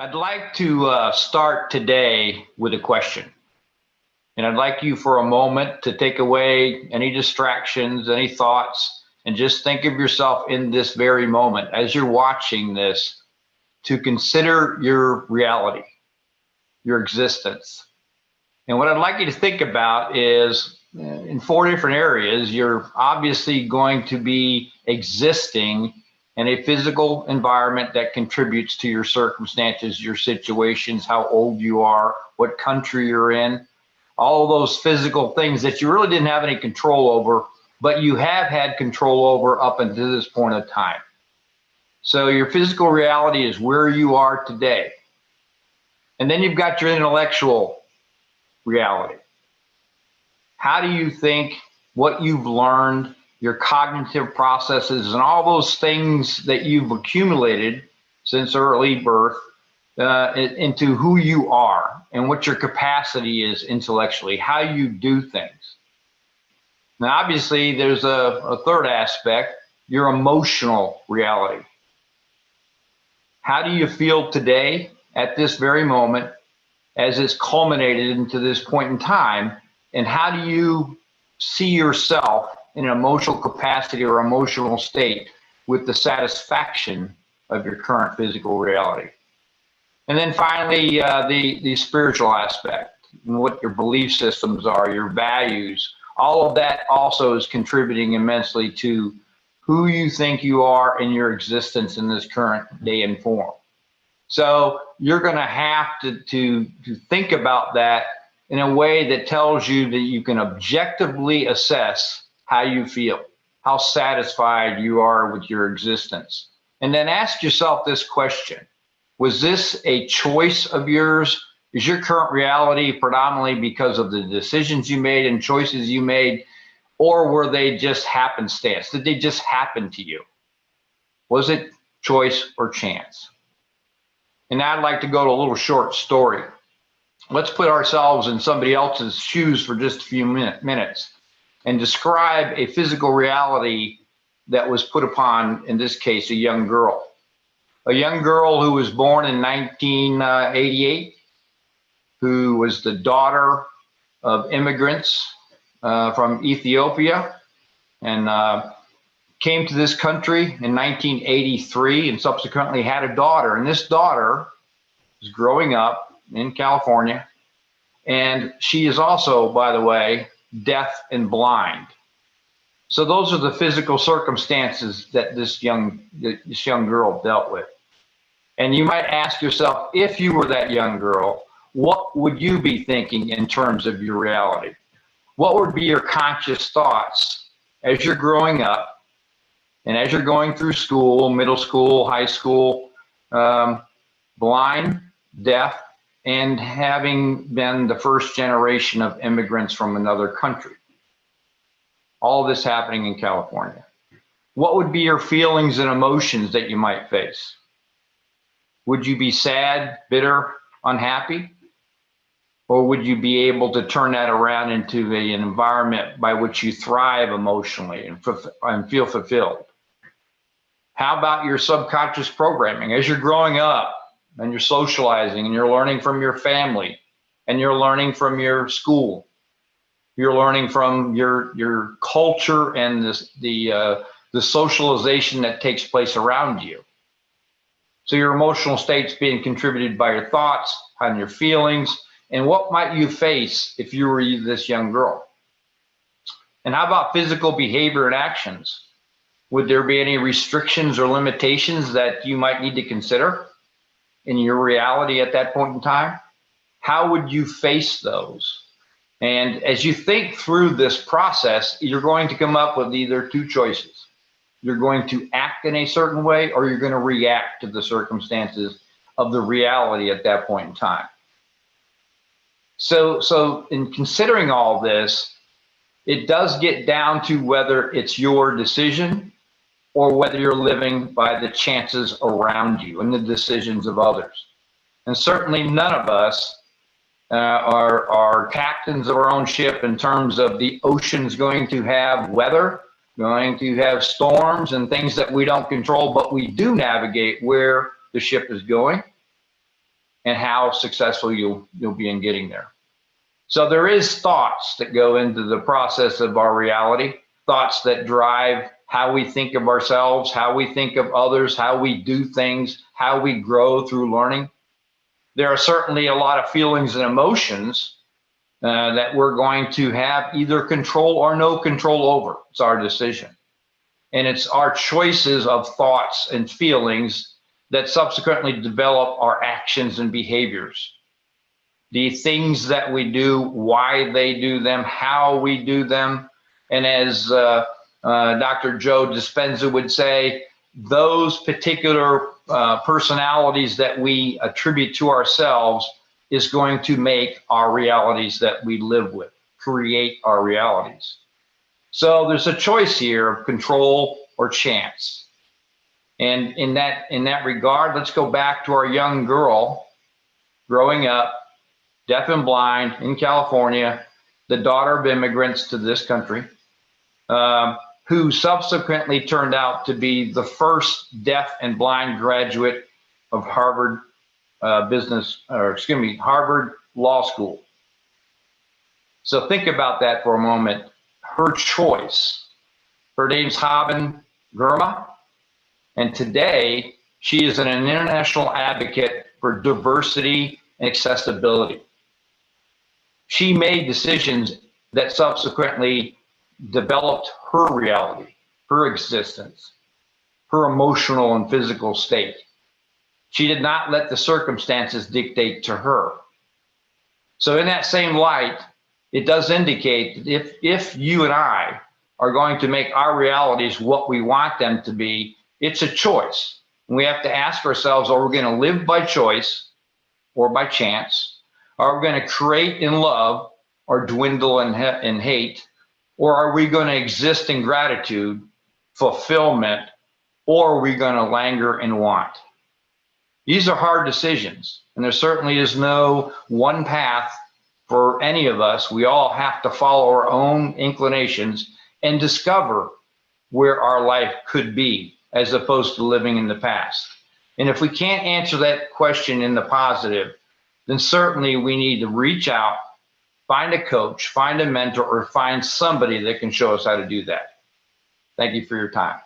I'd like to start today with a question. And I'd like you for a moment to take away any distractions, any thoughts, and just think of yourself in this very moment as you're watching this to consider your reality, your existence. And what I'd like you to think about is in 4 different areas, you're obviously going to be existing in a physical environment that contributes to your circumstances, your situations, how old you are, what country you're in, all of those physical things that you really didn't have any control over, but you have had control over up until this point of time. So your physical reality is where you are today. And then you've got your intellectual reality. How do you think, what you've learned, your cognitive processes, and all those things that you've accumulated since early birth into who you are and what your capacity is intellectually, how you do things. Now, obviously, there's a third aspect, your emotional reality. How do you feel today at this very moment as it's culminated into this point in time? And how do you see yourself in an emotional capacity or emotional state with the satisfaction of your current physical reality? And then finally, the spiritual aspect, and what your belief systems are, your values, all of that also is contributing immensely to who you think you are in your existence in this current day and form. So you're going to have to think about that in a way that tells you that you can objectively assess how you feel, how satisfied you are with your existence. And then ask yourself this question: was this a choice of yours? Is your current reality predominantly because of the decisions you made and choices you made, or were they just happenstance? Did they just happen to you? Was it choice or chance? And now I'd like to go to a little short story. Let's put ourselves in somebody else's shoes for just a few minutes and describe a physical reality that was put upon, in this case, a young girl. A young girl who was born in 1988, who was the daughter of immigrants from Ethiopia, and came to this country in 1983 and subsequently had a daughter. And this daughter is growing up in California, and she is also, by the way, deaf and blind. So those are the physical circumstances that this young girl dealt with. And you might ask yourself, if you were that young girl, what would you be thinking in terms of your reality? What would be your conscious thoughts as you're growing up and as you're going through school, middle school, high school, blind, deaf, and having been the first generation of immigrants from another country? All this happening in California. What would be your feelings and emotions that you might face? Would you be sad, bitter, unhappy? Or would you be able to turn that around into an environment by which you thrive emotionally and feel fulfilled? How about your subconscious programming? As you're growing up and you're socializing and you're learning from your family and you're learning from your school, you're learning from your culture and the socialization that takes place around you. So your emotional state's being contributed by your thoughts and your feelings. And what might you face if you were this young girl? And how about physical behavior and actions? Would there be any restrictions or limitations that you might need to consider in your reality at that point in time? How would you face those? And as you think through this process, you're going to come up with either two choices. You're going to act in a certain way, or you're going to react to the circumstances of the reality at that point in time. So in considering all this, it does get down to whether it's your decision or whether you're living by the chances around you and the decisions of others. And certainly none of us are captains of our own ship in terms of the ocean's going to have weather, going to have storms and things that we don't control, but we do navigate where the ship is going. and how successful you'll be in getting there. So there is thoughts that go into the process of our reality, thoughts that drive how we think of ourselves, how we think of others, how we do things, how we grow through learning. There are certainly a lot of feelings and emotions that we're going to have either control or no control over. It's our decision. And it's our choices of thoughts and feelings that subsequently develop our actions and behaviors. The things that we do, why they do them, how we do them. And as Dr. Joe Dispenza would say, those particular personalities that we attribute to ourselves is going to make our realities that we live with, create our realities. So there's a choice here of control or chance. And in that regard, let's go back to our young girl growing up, deaf and blind in California, the daughter of immigrants to this country, who subsequently turned out to be the first deaf and blind graduate of Harvard Harvard Law School. So think about that for a moment. Her choice. Her name's Haben Girma, and today she is an international advocate for diversity and accessibility. She made decisions that subsequently developed her reality, her existence, her emotional and physical state. She did not let the circumstances dictate to her. So in that same light, it does indicate that if you and I are going to make our realities what we want them to be, it's a choice. And we have to ask ourselves, are we going to live by choice or by chance? Are we going to create in love or dwindle in hate? Or are we going to exist in gratitude, fulfillment, or are we going to languor in want? These are hard decisions, and there certainly is no one path for any of us. We all have to follow our own inclinations and discover where our life could be as opposed to living in the past. And if we can't answer that question in the positive, then certainly we need to reach out, find a coach, find a mentor, or find somebody that can show us how to do that. Thank you for your time.